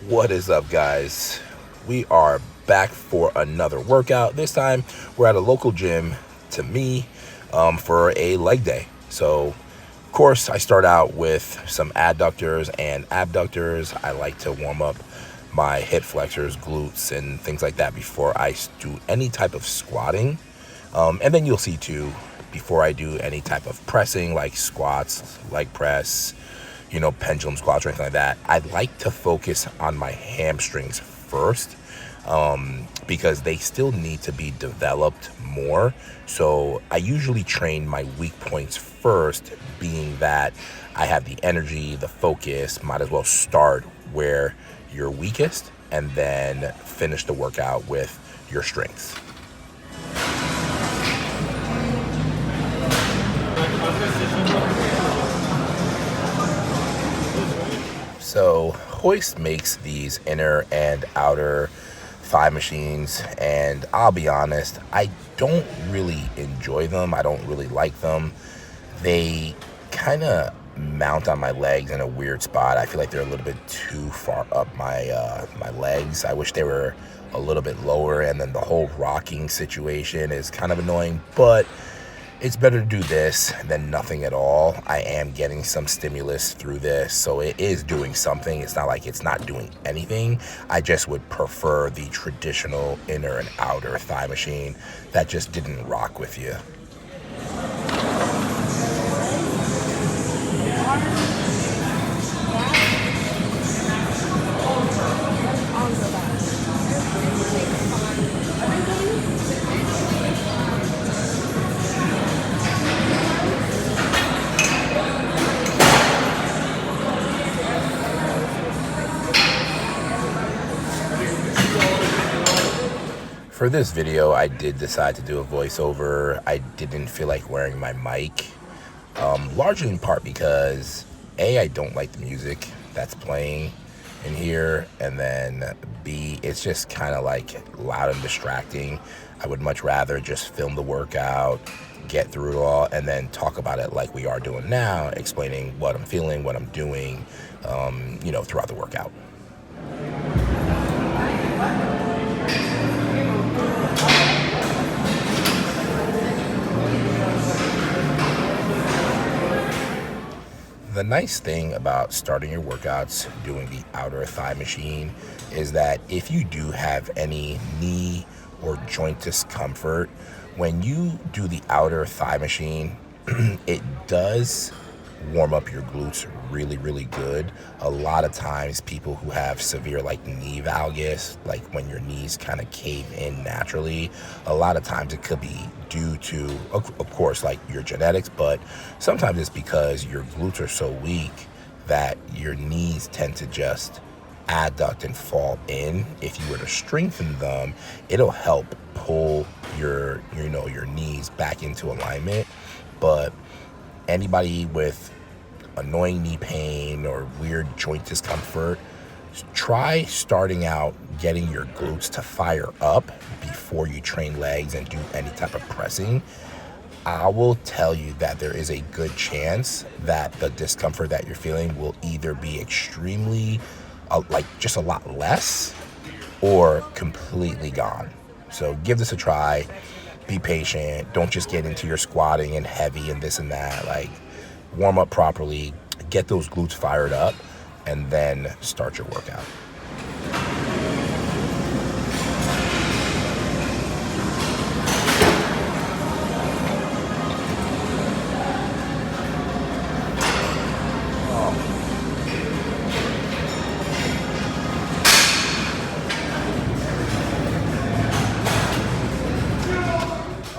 What is up, guys? We are back for another workout. This time we're at a local gym to me for a leg day. So of course I start out with some adductors and abductors. I like to warm up my hip flexors, glutes, and things like that before I do any type of squatting. And then you'll see too, before I do any type of pressing like squats, leg press, pendulum squats or anything like that, I'd like to focus on my hamstrings first, because they still need to be developed more. So I usually train my weak points first, being that I have the energy, the focus. Might as well start where you're weakest and then finish the workout with your strengths. So Hoist makes these inner and outer thigh machines, and I'll be honest, I don't really enjoy them. I don't really like them. They kind of mount on my legs in a weird spot. I feel like they're a little bit too far up my legs. I wish they were a little bit lower, and then the whole rocking situation is kind of annoying, but it's better to do this than nothing at all. I am getting some stimulus through this, so it is doing something. It's not like it's not doing anything. I just would prefer the traditional inner and outer thigh machine that just didn't rock with you. For this video, I did decide to do a voiceover. I didn't feel like wearing my mic, largely in part because A, I don't like the music that's playing in here, and then B, it's just kind of like loud and distracting. I would much rather just film the workout, get through it all, and then talk about it like we are doing now, explaining what I'm feeling, what I'm doing, throughout the workout. The nice thing about starting your workouts doing the outer thigh machine is that if you do have any knee or joint discomfort, when you do the outer thigh machine, it does warm up your glutes really, really good. A lot of times people who have severe like knee valgus, like when your knees kind of cave in naturally, a lot of times it could be due to, of course, like your genetics, but sometimes it's because your glutes are so weak that your knees tend to just adduct and fall in. If you were to strengthen them, it'll help pull your knees back into alignment. But anybody with annoying knee pain or weird joint discomfort, try starting out getting your glutes to fire up before you train legs and do any type of pressing. I will tell you that there is a good chance that the discomfort that you're feeling will either be extremely, just a lot less, or completely gone. So give this a try. Be patient. Don't just get into your squatting and heavy and this and that. Like, warm up properly, get those glutes fired up, and then start your workout.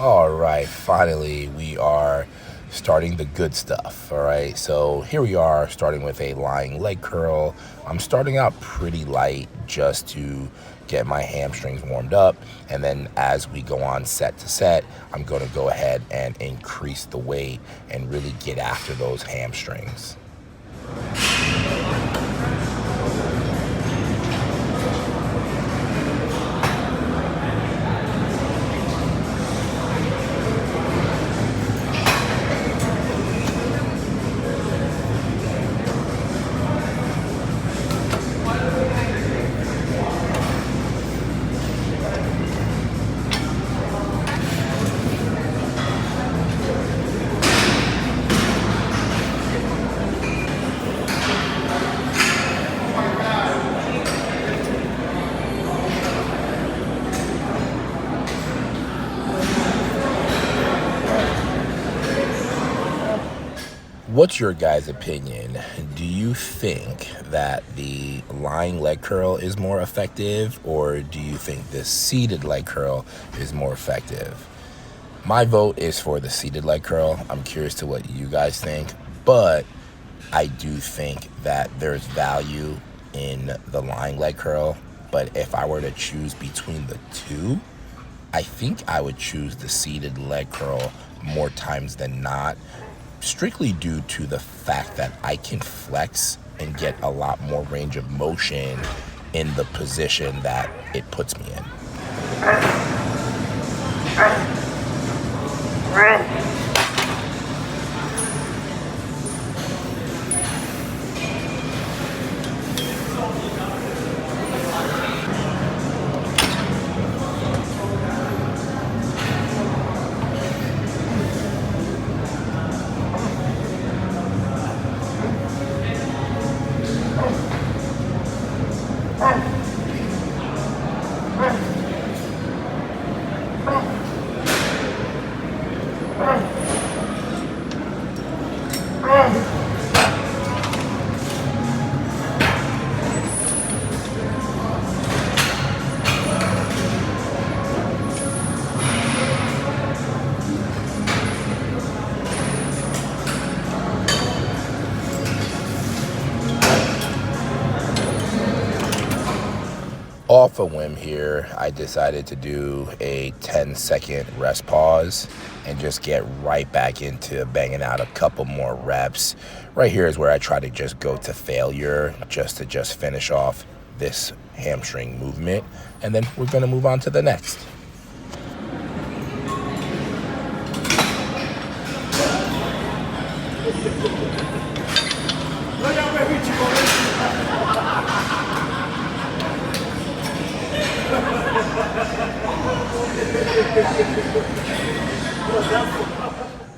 All right, finally, we are starting the good stuff. All right, so here we are starting with a lying leg curl. I'm starting out pretty light just to get my hamstrings warmed up, and then as we go on set to set, I'm going to go ahead and increase the weight and really get after those hamstrings. What's your guys' opinion? Do you think that the lying leg curl is more effective, or do you think the seated leg curl is more effective? My vote is for the seated leg curl. I'm curious to what you guys think, but I do think that there's value in the lying leg curl. But if I were to choose between the two, I think I would choose the seated leg curl more times than not, strictly due to the fact that I can flex and get a lot more range of motion in the position that it puts me in. Off a whim here, I decided to do a 10-second rest pause and just get right back into banging out a couple more reps. Right here is where I try to just go to failure, just to finish off this hamstring movement, and then we're going to move on to the next.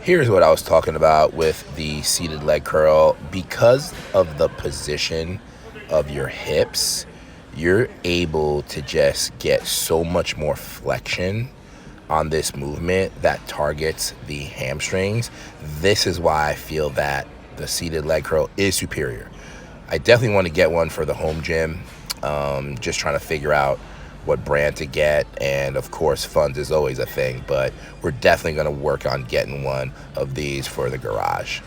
Here's what I was talking about with the seated leg curl. Because of the position of your hips, you're able to just get so much more flexion on this movement that targets the hamstrings. This is why I feel that the seated leg curl is superior. I definitely want to get one for the home gym. Just trying to figure out what brand to get, and of course funds is always a thing, but we're definitely going to work on getting one of these for the garage.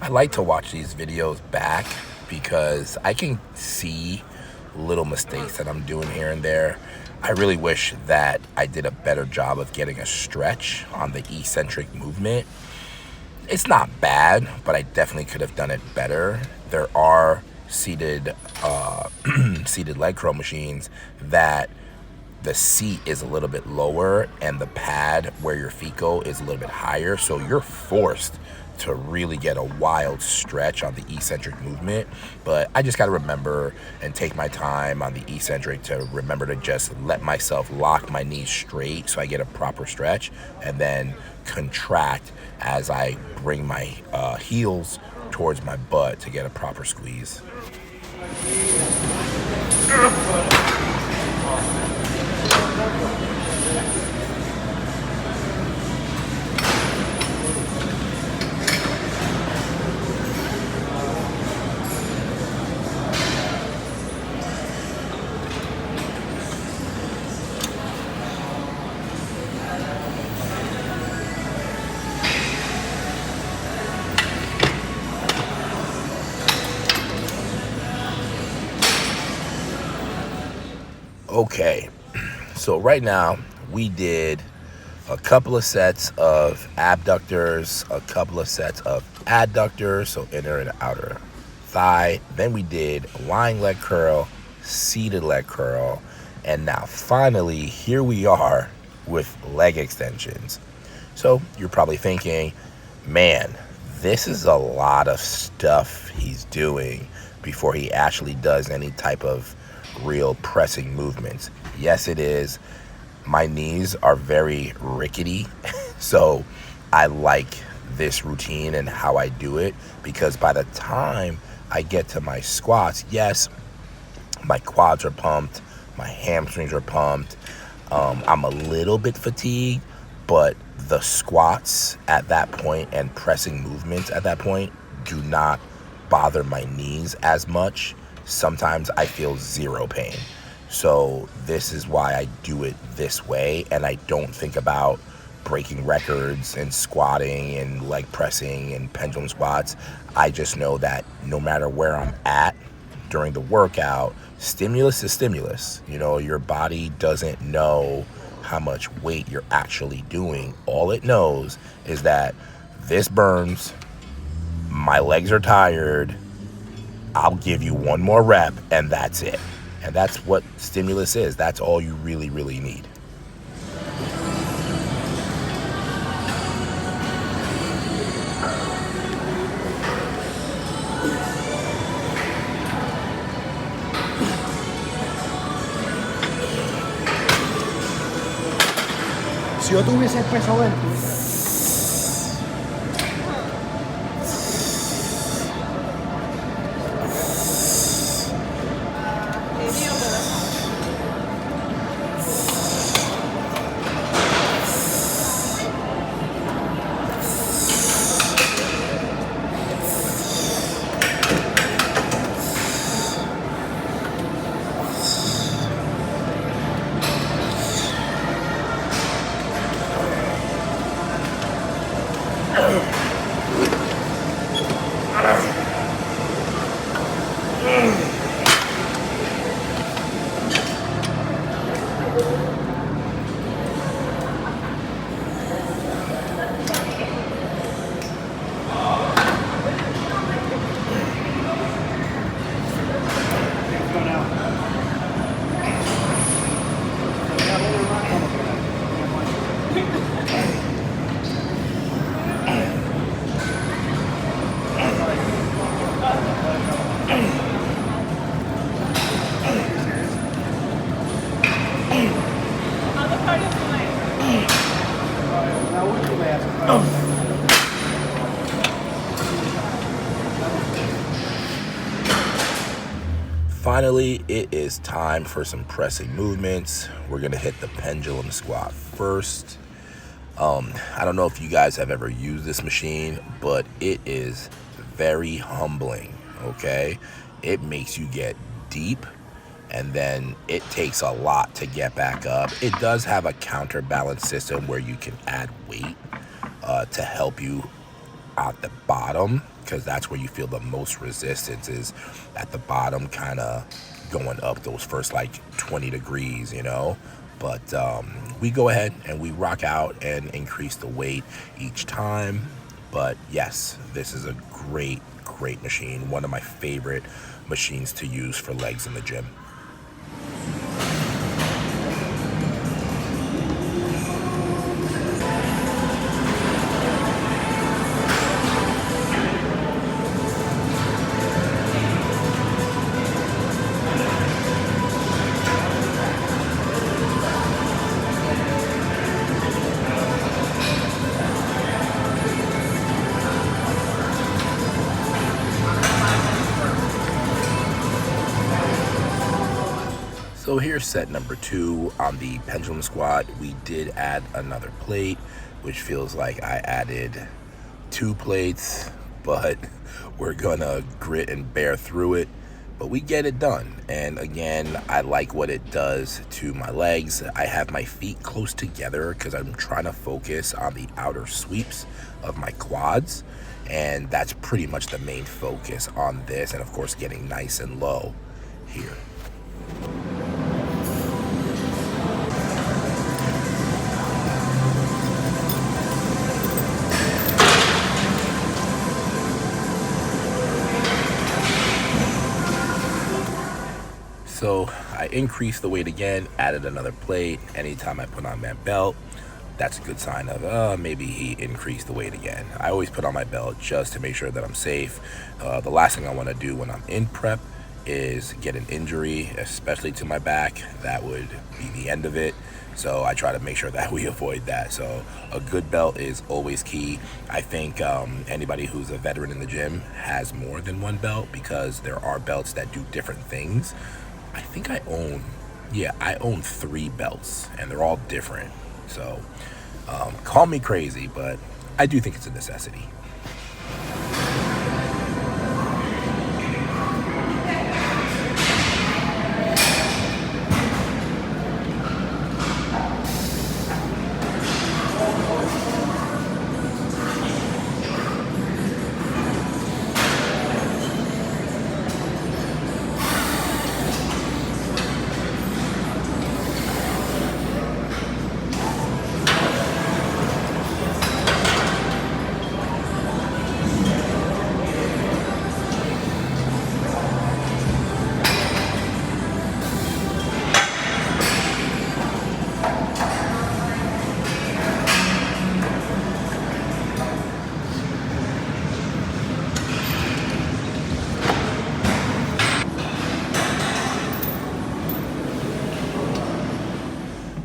I like to watch these videos back because I can see little mistakes that I'm doing here and there. I really wish that I did a better job of getting a stretch on the eccentric movement. It's not bad, but I definitely could have done it better. There are seated seated leg curl machines that the seat is a little bit lower and the pad where your feet go is a little bit higher, so you're forced to really get a wild stretch on the eccentric movement. But I just got to remember and take my time on the eccentric to remember to just let myself lock my knees straight so I get a proper stretch, and then contract as I bring my heels towards my butt to get a proper squeeze. Okay, so right now we did a couple of sets of abductors, a couple of sets of adductors, so inner and outer thigh. Then we did lying leg curl, seated leg curl, and now finally here we are with leg extensions. So you're probably thinking, man, this is a lot of stuff he's doing before he actually does any type of real pressing movements. Yes, it is. My knees are very rickety, so I like this routine and how I do it, because by the time I get to my squats, yes, my quads are pumped, my hamstrings are pumped. I'm a little bit fatigued, but the squats at that point and pressing movements at that point do not bother my knees as much. Sometimes I feel zero pain. So this is why I do it this way, and I don't think about breaking records and squatting and leg pressing and pendulum squats. I just know that no matter where I'm at during the workout, stimulus is stimulus. You know, your body doesn't know how much weight you're actually doing. All it knows is that this burns, my legs are tired, I'll give you one more rep, and that's it. And that's what stimulus is. That's all you really, really need. Si yo tuviese el peso de él, Finally, it is time for some pressing movements. We're gonna hit the pendulum squat first. I don't know if you guys have ever used this machine, but it is very humbling, okay? It makes you get deep, and then it takes a lot to get back up. It does have a counterbalance system where you can add weight to help you at the bottom, because that's where you feel the most resistance, is at the bottom, kind of going up those first like 20 degrees, you know. But we go ahead and we rock out and increase the weight each time. But yes, this is a great machine, one of my favorite machines to use for legs in the gym. So here's set number 2 on the pendulum squat. We did add another plate, which feels like I added 2 plates, but we're gonna grit and bear through it. But we get it done. And again, I like what it does to my legs. I have my feet close together because I'm trying to focus on the outer sweeps of my quads. And that's pretty much the main focus on this. And of course, getting nice and low here. So I increased the weight again, added another plate anytime I put on that belt. that's a good sign of maybe he increased the weight again. I always put on my belt just to make sure that I'm safe. The last thing I want to do when I'm in prep is get an injury, especially to my back. That would be the end of it. So I try to make sure that we avoid that. So a good belt is always key. I think anybody who's a veteran in the gym has more than one belt, because there are belts that do different things. I think I own 3 belts, and they're all different. So call me crazy, but I do think it's a necessity.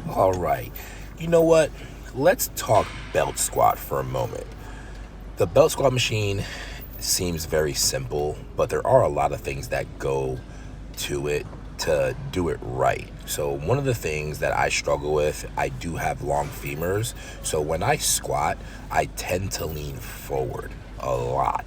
All right. You know what? Let's talk belt squat for a moment. The belt squat machine seems very simple, but there are a lot of things that go to it to do it right. So one of the things that I struggle with, I do have long femurs. So when I squat, I tend to lean forward a lot.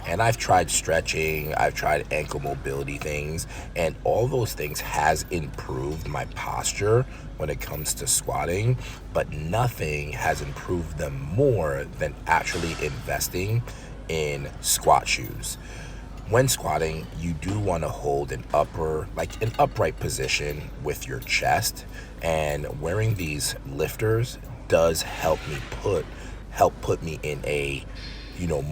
And I've tried stretching, I've tried ankle mobility things, and all those things has improved my posture when it comes to squatting, but nothing has improved them more than actually investing in squat shoes. When squatting, you do want to hold an upright position with your chest, and wearing these lifters does help put me in a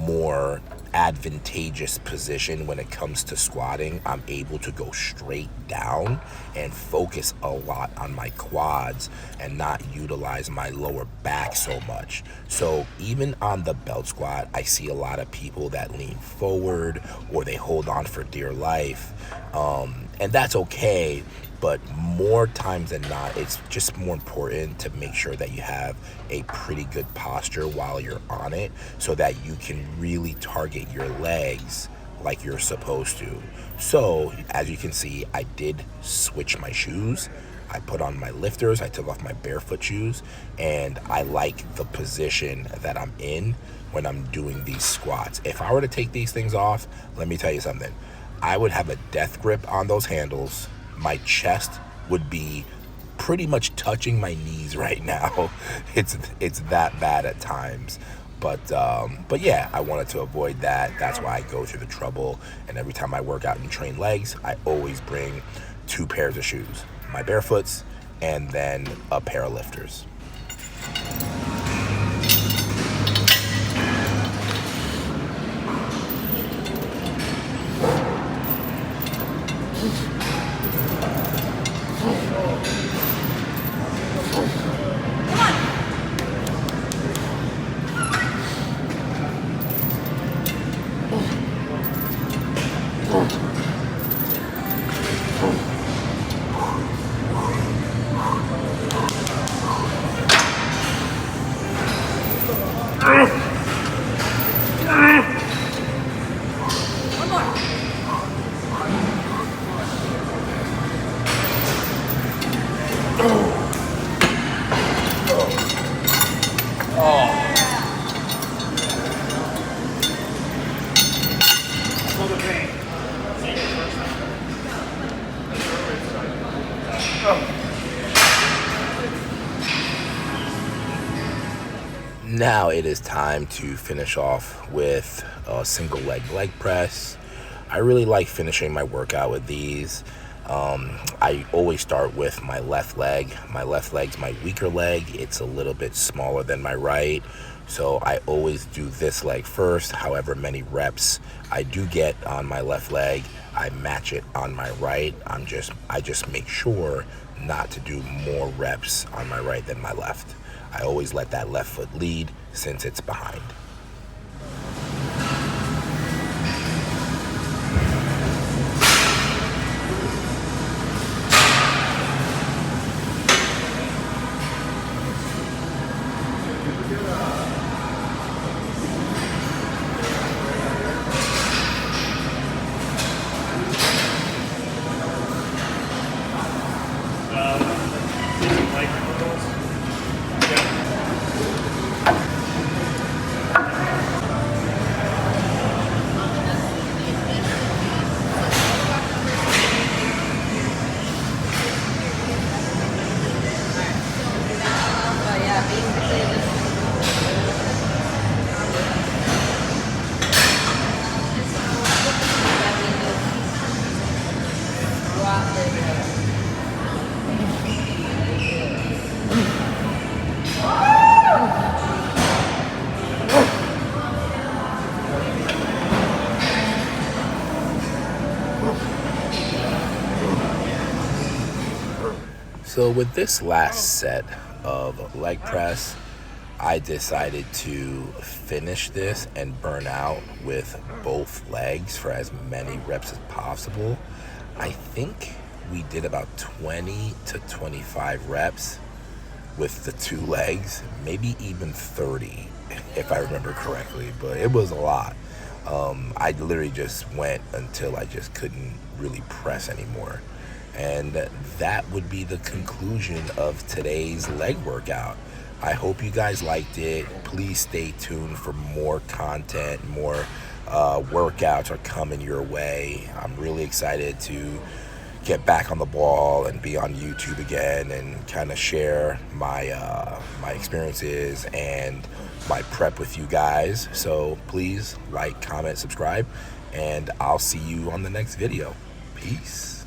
more advantageous position when it comes to squatting. I'm able to go straight down and focus a lot on my quads and not utilize my lower back so much. So even on the belt squat, I see a lot of people that lean forward or they hold on for dear life, and that's okay. But more times than not, it's just more important to make sure that you have a pretty good posture while you're on it, so that you can really target your legs like you're supposed to. So as you can see, I did switch my shoes. I put on my lifters, I took off my barefoot shoes, and I like the position that I'm in when I'm doing these squats. If I were to take these things off, let me tell you something. I would have a death grip on those handles. My chest would be pretty much touching my knees right now. It's that bad at times. But yeah, I wanted to avoid that. That's why I go through the trouble. And every time I work out and train legs, I always bring 2 pairs of shoes. My barefoots and then a pair of lifters. Now it is time to finish off with a single leg press. I really like finishing my workout with these. I always start with my left leg. My left leg's my weaker leg. It's a little bit smaller than my right. So I always do this leg first. However many reps I do get on my left leg, I match it on my right. I just make sure not to do more reps on my right than my left. I always let that left foot lead since it's behind. So with this last set of leg press, I decided to finish this and burn out with both legs for as many reps as possible. I think we did about 20 to 25 reps with the two legs, maybe even 30 if I remember correctly, but it was a lot. I literally just went until I just couldn't really press anymore. And that would be the conclusion of today's leg workout. I hope you guys liked it. Please stay tuned for more content, more workouts are coming your way. I'm really excited to get back on the ball and be on YouTube again and kind of share my my experiences and my prep with you guys. So please like, comment, subscribe, and I'll see you on the next video. Peace.